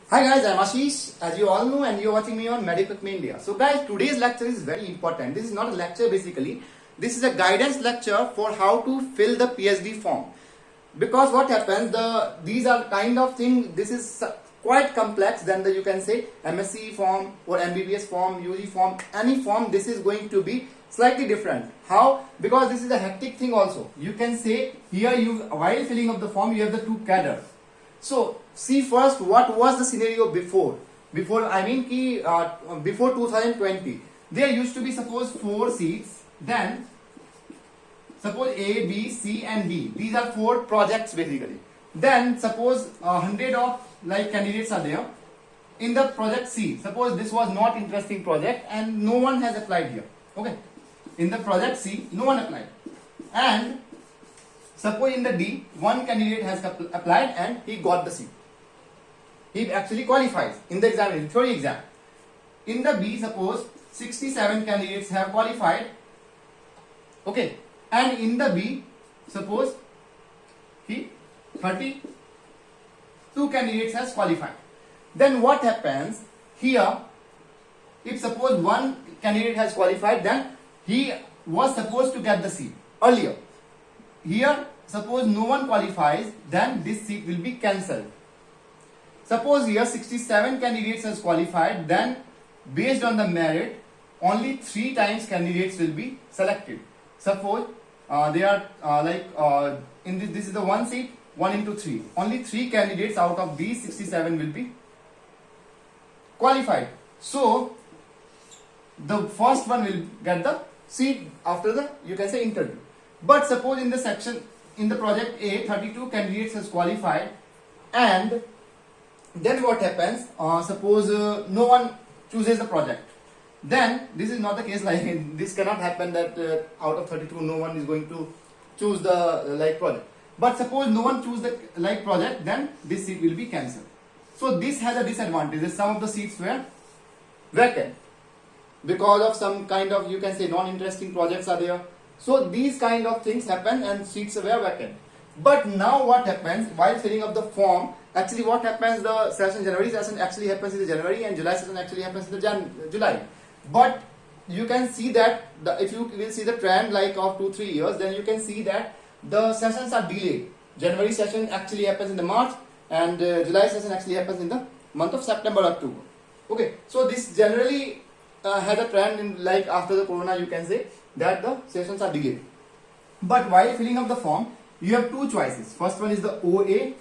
Hi guys, I'm Ashish, as you all know, and you're watching me on Medical India. So guys, today's lecture is very important. This is not a lecture basically. This is a guidance lecture for how to fill the PhD form. Because what happens, these are kind of thing, this is quite complex than you can say MSc form or MBBS form, UG form, any form. This is going to be slightly different. How? Because this is a hectic thing also. You can say here, while filling up the form, you have the two cadres. So see first what was the scenario before. Before 2020, there used to be suppose 4 seats. Then suppose A, B, C and D. These are 4 projects basically. Then suppose 100 of candidates are there in the project C. Suppose this was not interesting project and no one has applied here. Okay. In the project C, no one applied. And suppose in the D, one candidate has applied and he got the seat. He actually qualifies in the exam, theory exam. In the B, suppose 67 candidates have qualified. Okay. And in the B, suppose 32 candidates has qualified. Then what happens here? If suppose one candidate has qualified, then he was supposed to get the seat earlier. Here, suppose no one qualifies, then this seat will be cancelled. Suppose here 67 candidates has qualified, then based on the merit, only 3 times candidates will be selected. Suppose this is the one seat, 1 into 3. Only 3 candidates out of these 67 will be qualified. So the first one will get the seat after the, you can say, interview. But suppose in the section, in the project A, 32 candidates has qualified, and then what happens? Suppose no one chooses the project. Then this is not the case. This cannot happen that out of 32 no one is going to choose the project. But suppose no one choose the project, then this seat will be cancelled. So this has a disadvantage. Some of the seats were vacant because of some kind of, you can say, non-interesting projects are there. So these kind of things happen and seats were vacant. But now what happens while filling up the form? Actually, what happens? The session, January session actually happens in the January, and July session actually happens in the July. But you can see that if you will see the trend of 2-3 years, then you can see that the sessions are delayed. January session actually happens in the March, and July session actually happens in the month of September, October. Okay, so this generally had a trend in after the corona, you can say that the sessions are delayed. But while filling up the form, you have 2 choices. First one is the OA,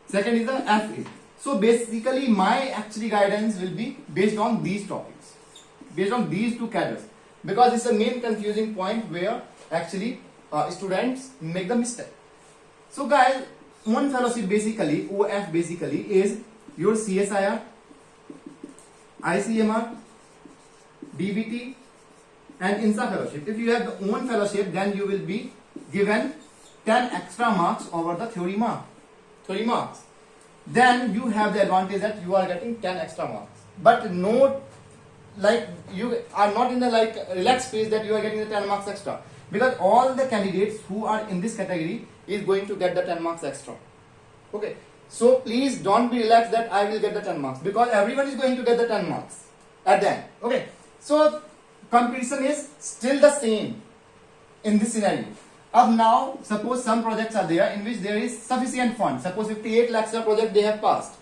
second is the FA. So basically my actually guidance will be based on these topics, based on these 2 cadres, because it's the main confusing point where actually students make the mistake. So guys, one fellowship basically, OF basically is your CSIR, ICMR, DBT and INSA fellowship. If you have the own fellowship, then you will be given 10 extra marks over the theory marks. Then you have the advantage that you are getting 10 extra marks. But no, you are not in the relaxed phase that you are getting the 10 marks extra. Because all the candidates who are in this category is going to get the 10 marks extra. Okay. So please don't be relaxed that I will get the 10 marks, because everyone is going to get the 10 marks at the end. Okay. So competition is still the same in this scenario. Now suppose some projects are there in which there is sufficient funds. Suppose 58 lakhs project they have passed.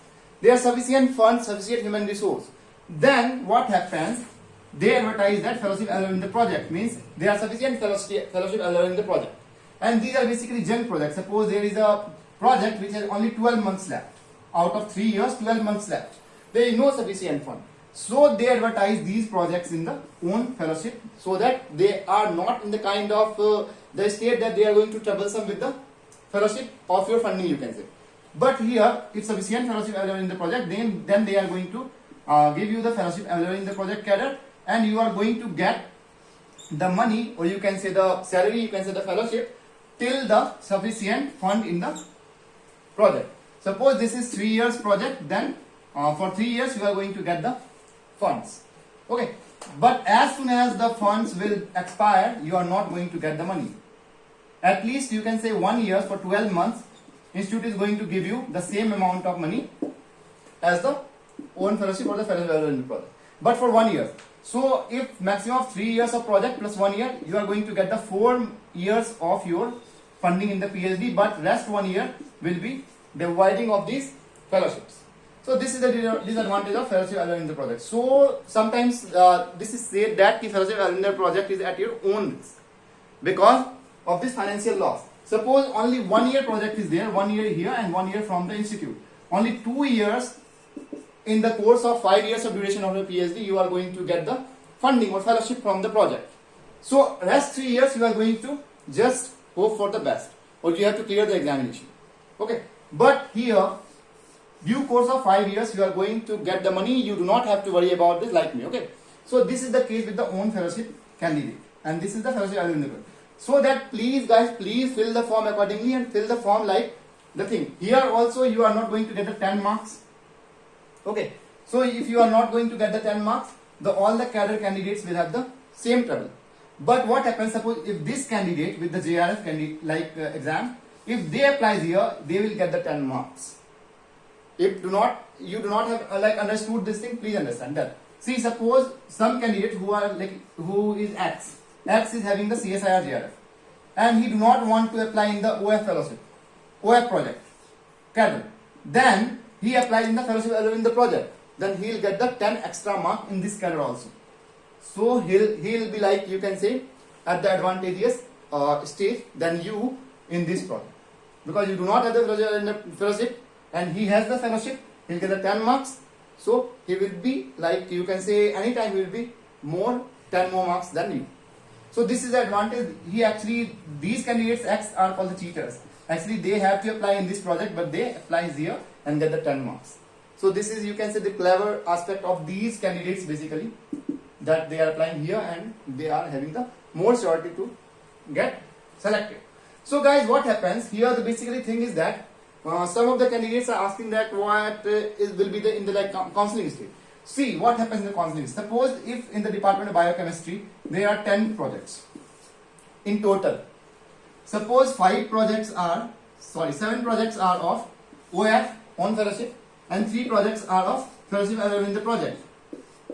There are sufficient funds, sufficient human resource. Then what happens? They advertise that fellowship allowed in the project, means there are sufficient fellowship allowed in the project. And these are basically junk projects. Suppose there is a project which has only 12 months left. Out of 3 years, 12 months left. There is no sufficient fund. So they advertise these projects in the own fellowship, so that they are not in the kind of the state that they are going to troublesome with the fellowship of your funding, you can say. But here, if sufficient fellowship available in the project, then they are going to give you the fellowship available in the project cadre, and you are going to get the money, or you can say the salary, you can say the fellowship, till the sufficient fund in the project. Suppose this is 3 years project, then for 3 years you are going to get the funds. Okay. But as soon as the funds will expire, you are not going to get the money. At least you can say 1 year for 12 months, institute is going to give you the same amount of money as the own fellowship or the fellowship available in the project. But for 1 year. So if maximum of 3 years of project plus 1 year, you are going to get the 4 years of your funding in the PhD, but rest 1 year will be dividing of these fellowships. So this is the disadvantage of fellowship available in the project. So sometimes this is said that the fellowship available in the project is at your own risk because of this financial loss. Suppose only 1 year project is there, 1 year here and 1 year from the institute. Only 2 years in the course of 5 years of duration of your PhD, you are going to get the funding or fellowship from the project. So rest 3 years you are going to just hope for the best, or you have to clear the examination. Okay, but here due course of 5 years you are going to get the money. You do not have to worry about this like me. Okay, so this is the case with the own fellowship candidate, and this is the fellowship available. So that please guys, please fill the form accordingly and fill the form like the thing. Here also you are not going to get the 10 marks. Okay, so if you are not going to get the 10 marks, all the cadre candidates will have the same trouble. But what happens, suppose if this candidate with the JRF exam, if they apply here, they will get the 10 marks. If you do not have understood this thing, please understand that. See, suppose some candidate who is X is having the CSIR JRF, and he do not want to apply in the OF fellowship, OF project, cadre. Then he applies in the fellowship available in the project. Then he will get the 10 extra mark in this cadre also. So he'll be like, you can say, at the advantageous stage than you in this project, because you do not have the fellowship and he has the fellowship. He'll get the 10 marks. So he will be like, you can say, anytime he will be 10 more marks than you. So this is the advantage. These candidates X are called the cheaters. Actually, they have to apply in this project, but they apply here and get the 10 marks. So this is, you can say, the clever aspect of these candidates basically, that they are applying here and they are having the more surety to get selected. So guys, what happens here, the basically thing is that some of the candidates are asking that what will be in the counseling stage. See what happens in the counseling. Suppose if in the Department of Biochemistry there are 10 projects in total. Suppose 7 projects are of OF on fellowship and 3 projects are of fellowship available in the project.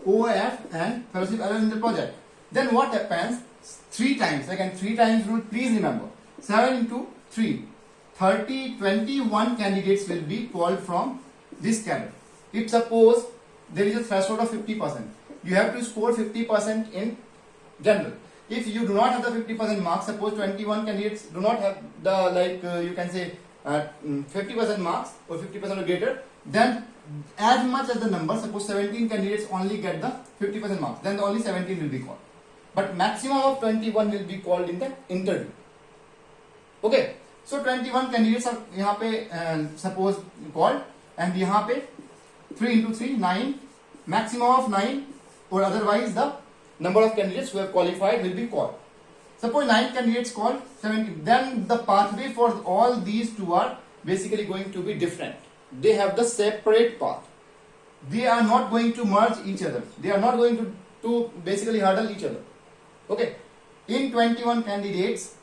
OF and fellowship available in the project. Then what happens? 3 times, again 3 times rule, please remember. 7 into 3. 21 candidates will be called from this cadre. If suppose there is a threshold of 50%, you have to score 50% in general. If you do not have the 50% marks, suppose 21 candidates do not have the you can say 50% marks or 50% or greater, then as much as the number, suppose 17 candidates only get the 50% marks, then only 17 will be called. But maximum of 21 will be called in the interview. Okay, so 21 candidates are यहाँ पे suppose called, and यहाँ पे 3 into 3 9, maximum of 9, or otherwise the number of candidates who have qualified will be called. Suppose 9 candidates called, 17, then the pathway for all these two are basically going to be different. They have the separate path. They are not going to merge each other. They are not going to basically hurdle each other. Okay, in 21 candidates,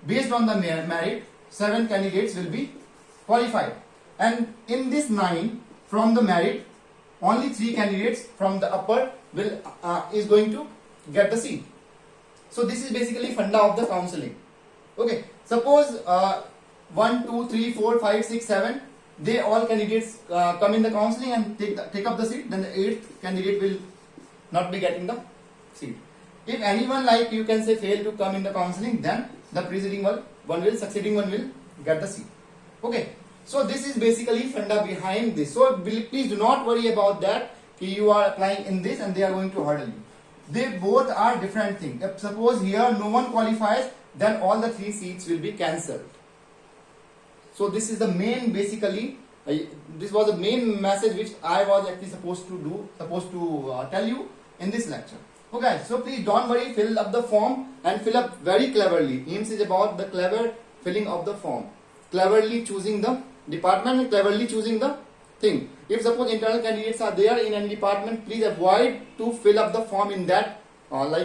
based on the merit, 7 candidates will be qualified, and in this 9 from the merit, only 3 candidates from the upper will is going to get the seat. So this is basically funda of the counseling. Okay, suppose 1, 2, 3, 4, 5, 6, 7, they all candidates come in the counseling and take up the seat, then the 8th candidate will not be getting the seat. If anyone, like you can say, fail to come in the counseling, then the succeeding one will get the seat. Okay, so this is basically funda behind this. So please do not worry about that, you are applying in this and they are going to hurdle you. They both are different things. If suppose here no one qualifies, then all the 3 seats will be cancelled. So this is the main, basically, this was the main message which I was actually supposed to tell you in this lecture. Okay, so please don't worry, fill up the form and fill up very cleverly. AIIMS is about the clever filling of the form, cleverly choosing the department and cleverly choosing the thing. If suppose internal candidates are there in any department, please avoid to fill up the form in that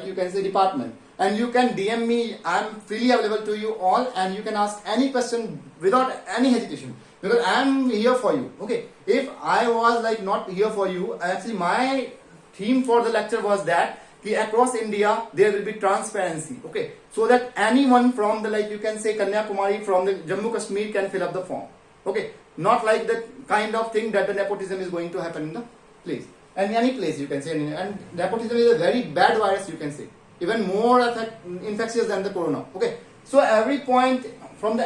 you can say department. And you can DM me, I am freely available to you all, and you can ask any question without any hesitation. because I am here for you. Okay, if I was like not here for you, actually my theme for the lecture was that across India there will be transparency. Okay, so that anyone from the, like you can say Kanyakumari, from the Jammu Kashmir can fill up the form. Okay, not like the kind of thing that the nepotism is going to happen in the place, and any place you can say. And nepotism is a very bad virus, you can say, even more infectious than the corona. Okay, so every point from the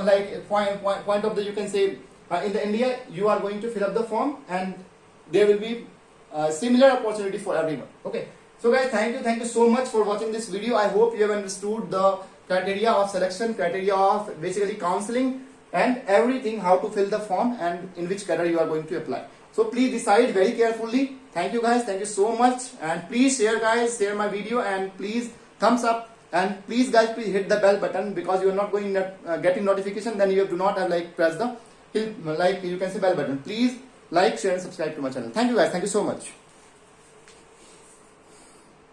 like point of the, you can say, in the India, you are going to fill up the form, and there will be similar opportunity for everyone. Okay, so guys, thank you so much for watching this video. I hope you have understood the criteria of selection, criteria of basically counseling, and everything, how to fill the form and in which category you are going to apply. So please decide very carefully. Thank you guys, thank you so much, and please share guys, share my video, and please thumbs up, and please guys, please hit the bell button, because you are not going getting notification, then you have to not have like press the like you can say bell button. Please like, share and subscribe to my channel. Thank you guys, thank you so much.